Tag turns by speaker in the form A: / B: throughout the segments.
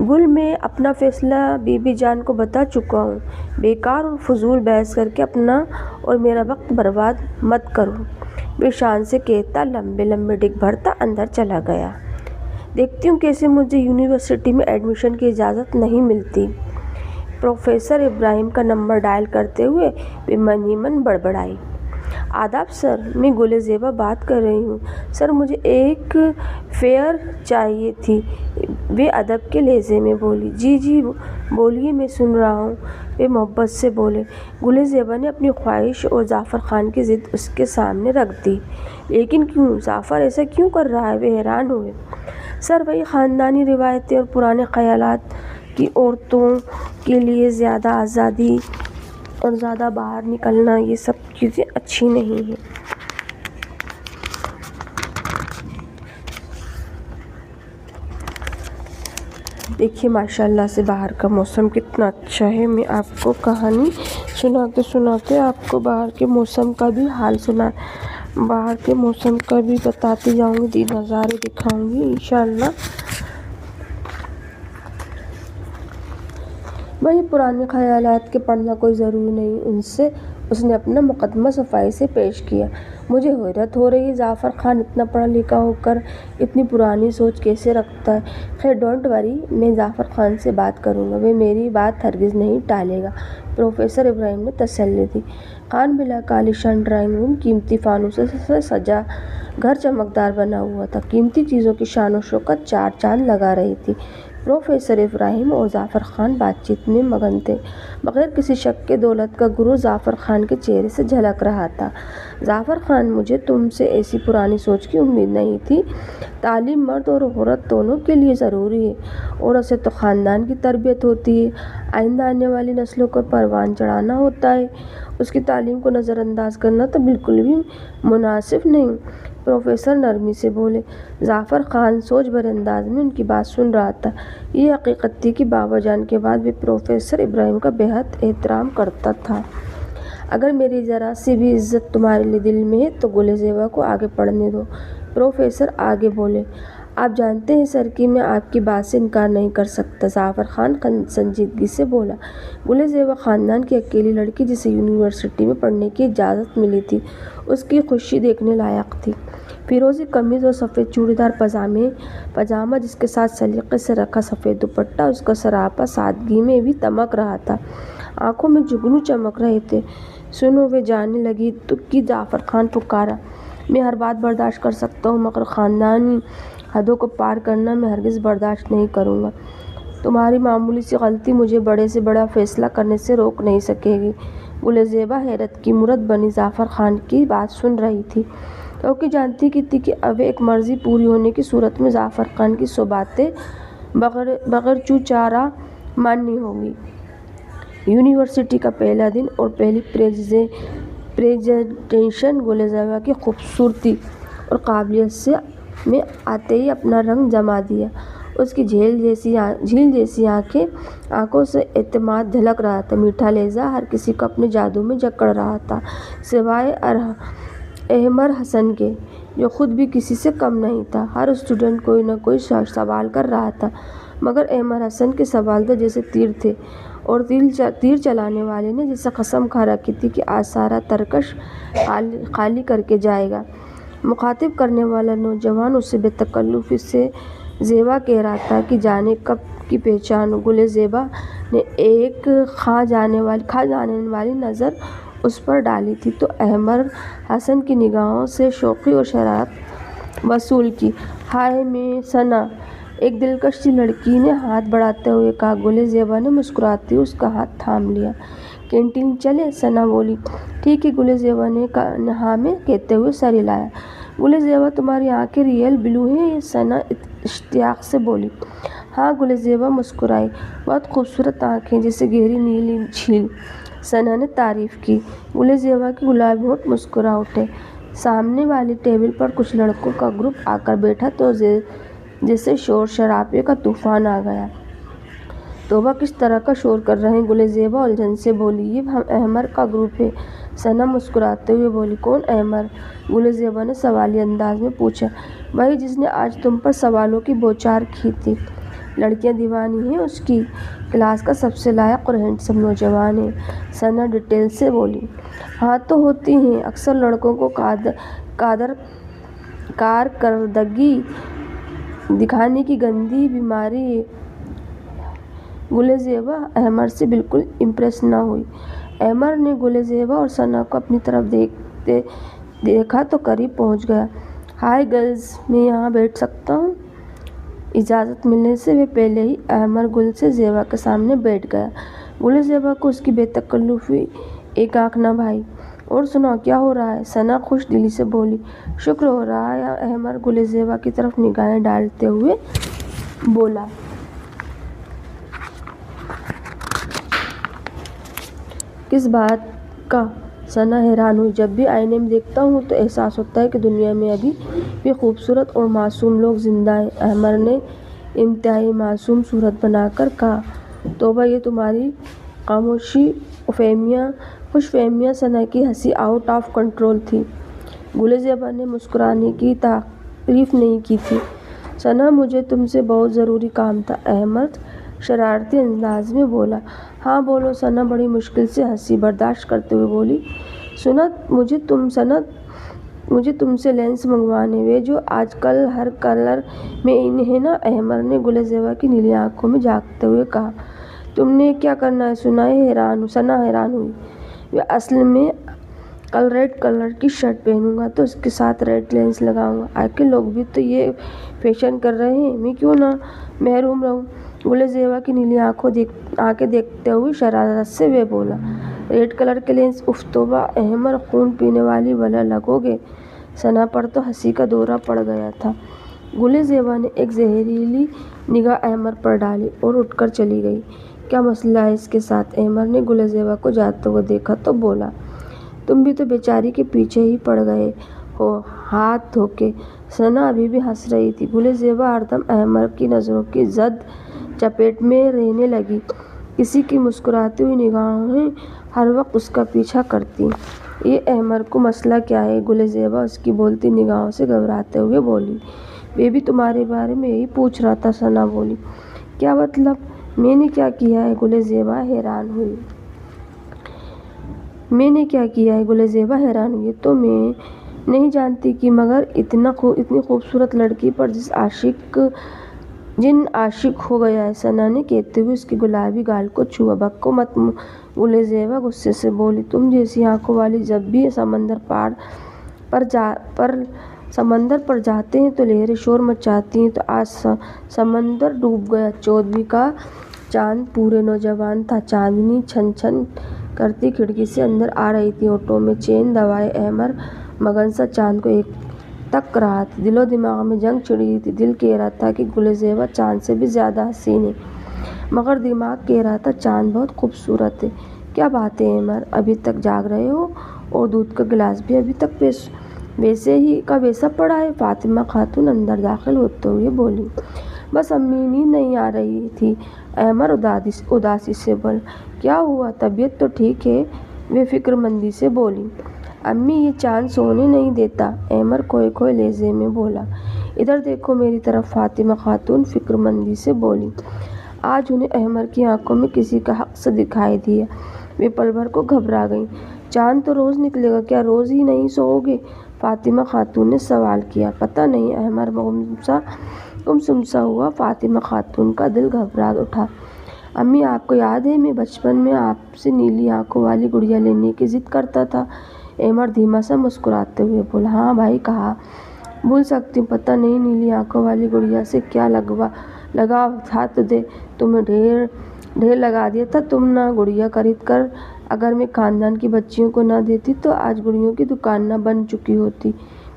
A: گل میں اپنا فیصلہ بی بی جان کو بتا چکا ہوں، بیکار اور فضول بحث کر کے اپنا اور میرا وقت برباد مت کرو، وہ شان سے کہتا لمبے لمبے ڈگ بھرتا اندر چلا گیا۔ دیکھتی ہوں کیسے مجھے یونیورسٹی میں ایڈمیشن کی اجازت نہیں ملتی۔ پروفیسر ابراہیم کا نمبر ڈائل کرتے ہوئے وہ من ہی من بڑبڑائی۔ آداب سر، میں گل زیبا بات کر رہی ہوں۔ سر مجھے ایک فیئر چاہیے تھی، وہ ادب کے لہجے میں بولی۔ جی جی بولیے، میں سن رہا ہوں، وہ محبت سے بولے۔ گل زیبا نے اپنی خواہش اور ظفر خان کی ضد اس کے سامنے رکھ دی۔ لیکن کیوں؟ ظفر ایسا کیوں کر رہا ہے؟ وہ حیران ہوئے۔ سر وہی خاندانی روایتیں اور پرانے خیالات کہ عورتوں کے لیے زیادہ آزادی اور زیادہ باہر نکلنا، یہ سب چیزیں اچھی نہیں ہیں۔ دیکھیے ماشاءاللہ سے باہر کا موسم کتنا اچھا ہے۔ میں آپ کو کہانی سناتے سناتے آپ کو باہر کے موسم کا بھی حال باہر کے موسم کا بھی بتاتی جاؤں گی، نظارے دکھاؤں گی انشاءاللہ۔ وہی پرانے خیالات کے پڑھنا کوئی ضروری نہیں، ان سے اس نے اپنا مقدمہ صفائی سے پیش کیا۔ مجھے حیرت ہو رہی ہے، ظفر خان اتنا پڑھا لکھا ہو کر اتنی پرانی سوچ کیسے رکھتا ہے؟ خیر ڈونٹ وری، میں ظفر خان سے بات کروں گا، وہ میری بات ہرگز نہیں ٹالے گا، پروفیسر ابراہیم نے تسلی دی۔ خان بلا کالیشان ڈرائنگ روم قیمتی فانوسوں سے سجا گھر چمکدار بنا ہوا تھا، قیمتی چیزوں کی شان و شوکت چار چاند لگا رہی تھی۔ پروفیسر ابراہیم اور ظفر خان بات چیت میں مگن تھے، بغیر کسی شک کے دولت کا غرور ظفر خان کے چہرے سے جھلک رہا تھا۔ ظفر خان، مجھے تم سے ایسی پرانی سوچ کی امید نہیں تھی۔ تعلیم مرد اور عورت دونوں کے لیے ضروری ہے، عورت سے تو خاندان کی تربیت ہوتی ہے، آئندہ آنے والی نسلوں کو پروان چڑھانا ہوتا ہے، اس کی تعلیم کو نظر انداز کرنا تو بالکل بھی مناسب نہیں۔ پروفیسر نرمی سے بولے۔ ظفر خان سوچ بھرے انداز میں ان کی بات سن رہا تھا۔ یہ حقیقت تھی کہ بابا جان کے بعد وہ پروفیسر ابراہیم کا بے حد احترام کرتا تھا۔ اگر میری ذرا سی بھی عزت تمہارے لیے دل میں ہے تو گل زیبا کو آگے پڑھنے دو۔ پروفیسر آگے بولے۔ آپ جانتے ہیں سر کہ میں آپ کی بات سے انکار نہیں کر سکتا، ظفر خان سنجیدگی سے بولا۔ گل زیبا خاندان کی اکیلی لڑکی جسے یونیورسٹی میں پڑھنے کی اجازت ملی تھی، اس کی خوشی دیکھنے لائق تھی۔ فیروزی قمیض اور سفید چوڑی دار پاجامہ جس کے ساتھ سلیقے سے رکھا سفید دوپٹہ اس کا سراپا سادگی میں بھی تمک رہا تھا، آنکھوں میں جگنو چمک رہے تھے۔ سنو، وہ جانے لگی کہ ظفر خان پکارا۔ میں ہر بات برداشت کر سکتا ہوں مگر خاندانی حدوں کو پار کرنا میں ہرگز برداشت نہیں کروں گا۔ تمہاری معمولی سی غلطی مجھے بڑے سے بڑا فیصلہ کرنے سے روک نہیں سکے گی۔ گل زیبا حیرت کی مورت بنی ظفر خان کی بات سن رہی تھی، کیونکہ جانتی تھی کہ اب ایک مرضی پوری ہونے کی صورت میں ظفر خان کی سو باتیں بغیر چو چارہ ماننی ہوں گی۔ یونیورسٹی کا پہلا دن اور پہلی پریزنٹیشن گل زیبا کی خوبصورتی اور قابلیت میں آتے ہی اپنا رنگ جما دیا۔ اس کی جھیل جیسی آنکھوں سے اعتماد جھلک رہا تھا، میٹھا لہجہ ہر کسی کو اپنے جادو میں جکڑ رہا تھا، سوائے احمر حسن کے، جو خود بھی کسی سے کم نہیں تھا۔ ہر اسٹوڈنٹ کوئی نہ کوئی سوال کر رہا تھا، مگر احمر حسن کے سوال تو جیسے تیر تھے، اور تیر چلانے والے نے جیسے قسم کھا رکھی تھی کہ آج سارا ترکش خالی کر کے جائے گا۔ مخاطب کرنے والا نوجوان اسے بے تکلفی سے زیبا کہہ رہا تھا کہ جانے کب کی پہچان ہو۔ گل زیبا نے ایک کھا جانے والی نظر اس پر ڈالی تھی تو احمر حسن کی نگاہوں سے شوخی اور شرارت وصول کی۔ ہائے میں ثنا، ایک دلکش سی لڑکی نے ہاتھ بڑھاتے ہوئے کہا۔ گل زیبا نے مسکراتے ہوئے اس کا ہاتھ تھام لیا۔ کینٹین چلیں؟ ثنا بولی۔ ٹھیک ہے، گل زیبا نے ہاں میں کہتے ہوئے سر ہلایا۔ گل زیبا، تمہاری آنکھیں ریئل بلو ہیں؟ ثنا اشتیاق سے بولی۔ ہاں، گل زیبا مسکرائی۔ بہت خوبصورت آنکھیں، جیسے گہری نیلی جھیل، ثنا نے تعریف کی۔ گل زیبا کے گلابی ہونٹ مسکرا اٹھے۔ سامنے والی ٹیبل پر کچھ لڑکوں کا گروپ آ کر بیٹھا تو جیسے شور شرابے کا طوفان آ گیا۔ توبہ، کس طرح کا شور کر رہے ہیں؟ گل زیبا الجھن سے بولی۔ یہ احمر کا گروپ ہے، ثنا مسکراتے ہوئے بولی۔ کون احمر؟ گل زیبا نے سوالیہ انداز میں پوچھا۔ وہی جس نے آج تم پر سوالوں کی بوچھار کی تھی۔ لڑکیاں دیوانی ہیں اس کی، کلاس کا سب سے لائق اور ہینڈسم نوجوان ہے، ثنا ڈیٹیل سے بولی۔ ہاں تو ہوتی ہیں، اکثر لڑکوں کو کارکردگی دکھانے کی گندی بیماری ہے۔ گل زیبا احمر سے بالکل امپریس نہ ہوئی۔ احمر نے گل زیبا اور ثنا کو اپنی طرف دیکھا تو قریب پہنچ گیا۔ ہائی گرلز، میں یہاں بیٹھ سکتا ہوں؟ اجازت ملنے سے وہ پہلے ہی احمر گل سے زیبا کے سامنے بیٹھ گیا۔ گل زیبا کو اس کی بے تکلفی ایک آنکھ نہ بھائی۔ اور سناؤ کیا ہو رہا ہے؟ ثنا خوش دلی سے بولی۔ شکر ہو رہا ہے، احمر گل زیبا کی طرف نگاہیں ڈالتے ہوئے بولا۔ کس بات کا؟ ثنا حیران ہوئی۔ جب بھی آئینے میں دیکھتا ہوں تو احساس ہوتا ہے کہ دنیا میں ابھی بھی خوبصورت اور معصوم لوگ زندہ ہیں، احمر نے انتہائی معصوم صورت بنا کر کہا۔ توبہ، یہ تمہاری خوش فہمیاں۔ ثنا کی ہنسی آؤٹ آف کنٹرول تھی۔ گل زیبا نے مسکرانے کی تعریف نہیں کی تھی۔ ثنا، مجھے تم سے بہت ضروری کام تھا، احمر شرارتی انداز میں بولا۔ ہاں بولو، ثنا بڑی مشکل سے ہنسی برداشت کرتے ہوئے بولی۔ مجھے تم سے لینس منگوانے ہیں، وہ جو آج کل ہر کلر میں ان ہیں نا، احمر نے گل زیبا کی نیلی آنکھوں میں جھانکتے ہوئے کہا۔ تم نے کیا کرنا ہے؟ ثنا حیران ہوئی۔ وہ اصل میں کل ریڈ کلر کی شرٹ پہنوں گا تو اس کے ساتھ ریڈ لینس لگاؤں گا، آخر لوگ بھی تو یہ فیشن کر رہے ہیں، میں کیوں نہ محروم رہوں؟ گل زیبا کی نیلی آنکھیں دیکھتے ہوئے شرارت سے وہ بولا۔ ریڈ کلر کے لینس، اف توبہ، احمر خون پینے والی بلا لگو گے۔ ثنا پر تو ہنسی کا دورہ پڑ گیا تھا۔ گل زیبا نے ایک زہریلی نگاہ احمر پر ڈالی اور اٹھ کر چلی گئی۔ کیا مسئلہ ہے اس کے ساتھ؟ احمر نے گل زیبا کو جاتے ہوئے دیکھا تو بولا۔ تم بھی تو بیچاری کے پیچھے ہی پڑ گئے ہو ہاتھ دھو کے۔ ثنا ابھی بھی ہنس رہی تھی۔ گل زیبا ہر دم احمر کی نظروں کی زد چپیٹ میں رہنے لگی۔ کسی کی مسکراتی ہوئی نگاہیں ہر وقت اس کا پیچھا کرتیں۔ یہ احمر کو مسئلہ کیا ہے؟ گل زیبا اس کی بولتی نگاہوں سے گھبراتے ہوئے بولی۔ وہ بھی تمہارے بارے میں یہی پوچھ رہا تھا، ثنا بولی۔ کیا مطلب؟ میں نے کیا کیا ہے؟ گل زیبا حیران ہوئی۔ گل زیبا حیران ہوئی۔ تو میں نہیں جانتی کہ مگر اتنی خوبصورت لڑکی پر جن عاشق ہو گیا ہے، ثنا نے کہتے ہوئے اس کے گلابی گال کو چھوا۔ بکو مت، گل زیبا غصے سے بولی۔ تم جیسی آنکھوں والی جب بھی سمندر پر جاتے ہیں تو لہریں شور مچاتی ہیں، تو آج سمندر ڈوب گیا۔ 14ویں کا چاند پورے نوجوان تھا، چاندنی چھن چھن کرتی کھڑکی سے اندر آ رہی تھی۔ ہونٹوں میں چین دبائے احمر مگن سا چاند کو ایک تک رہا تھا۔ دل و دماغ میں جنگ چھڑ رہی تھی۔ دل کہہ رہا تھا کہ گل زیبا چاند سے بھی زیادہ حسین ہے، مگر دماغ کہہ رہا تھا چاند بہت خوبصورت ہے۔ کیا بات ہے احمر، ابھی تک جاگ رہے ہو؟ اور دودھ کا گلاس بھی ابھی تک ویسے ہی کا ویسا پڑا ہے؟ فاطمہ خاتون اندر داخل ہوتے ہوئے بولی۔ بس امی، نیند نہیں آ رہی تھی، احمر اداسی سے بولا۔ کیا ہوا؟ طبیعت تو ٹھیک ہے، وہ فکر مندی سے بولی۔ امی، یہ چاند سونے نہیں دیتا، احمر کھوئے کھوئے لہجے میں بولا۔ ادھر دیکھو میری طرف، فاطمہ خاتون فکر مندی سے بولی۔ آج انہیں احمر کی آنکھوں میں کسی کا حق سا دکھائی دیا۔ وہ پل بھر کو گھبرا گئیں۔ چاند تو روز نکلے گا، کیا روز ہی نہیں سوؤ گے؟ فاطمہ خاتون نے سوال کیا۔ پتہ نہیں، احمر گمسم سا ہوا۔ فاطمہ خاتون کا دل گھبرا اٹھا۔ امی، آپ کو یاد ہے میں بچپن میں آپ سے نیلی آنکھوں والی گڑیا لینے کی ضد کرتا تھا؟ احمر دھیما سا مسکراتے ہوئے بولا۔ ہاں بھائی، کہاں بھول سکتی ہوں، پتہ نہیں نیلی آنکھوں والی گڑیا سے کیا لگاؤ تھا تمہیں ڈھیر لگا دیا تھا تم نہ گڑیا خرید کر اگر میں خاندان کی بچیوں کو نہ دیتی تو آج گڑیوں کی دکان نہ بن چکی ہوتی۔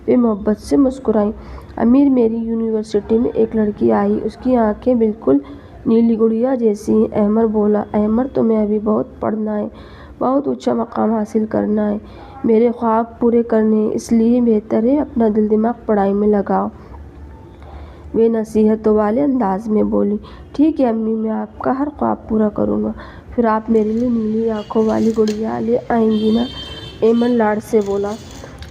A: وہ محبت سے مسکرائیں۔ امی، میری یونیورسٹی میں ایک لڑکی آئی، اس کی آنکھیں بالکل نیلی گڑیا جیسی ہیں۔ احمر بولا۔ احمر، تمہیں ابھی بہت پڑھنا ہے، بہت اونچا مقام حاصل کرنا ہے، میرے خواب پورے کرنے ہیں، اس لیے بہتر ہے اپنا دل دماغ پڑھائی میں لگاؤ، وہ نصیحتوں والے انداز میں بولی۔ ٹھیک ہے امی، میں آپ کا ہر خواب پورا کروں گا، پھر آپ میرے لیے نیلی آنکھوں والی گڑیا لے آئیں گی نا؟ احمر لاڈ سے بولا۔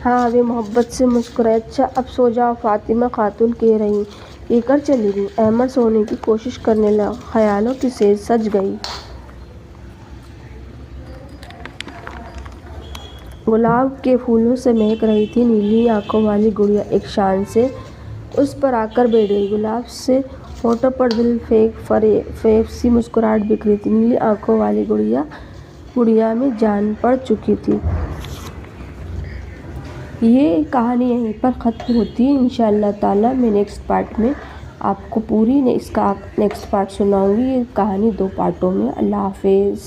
A: ہاں، وہ محبت سے مسکرائی۔ اچھا اب سو جاؤ، فاطمہ خاتون کہہ رہی یہ کر چلی گئی۔ احمد سونے کی کوشش کرنے لگا، خیالوں کی سیج سج گئی۔ گلاب کے پھولوں سے مہک رہی تھی نیلی آنکھوں والی گڑیا ایک شان سے اس پر آ کر بیٹھ گئی۔ گلاب سے ہونٹوں پر دل فریب سی مسکراہٹ بکھری تھی۔ نیلی آنکھوں والی گڑیا میں جان پڑ چکی تھی۔ یہ کہانی یہیں پر ختم ہوتی ہے۔ انشاءاللہ تعالیٰ میں نیکسٹ پارٹ میں آپ کو پوری اس کا نیکسٹ پارٹ سناؤں گی۔ یہ کہانی 2 پارٹوں میں۔ اللہ حافظ۔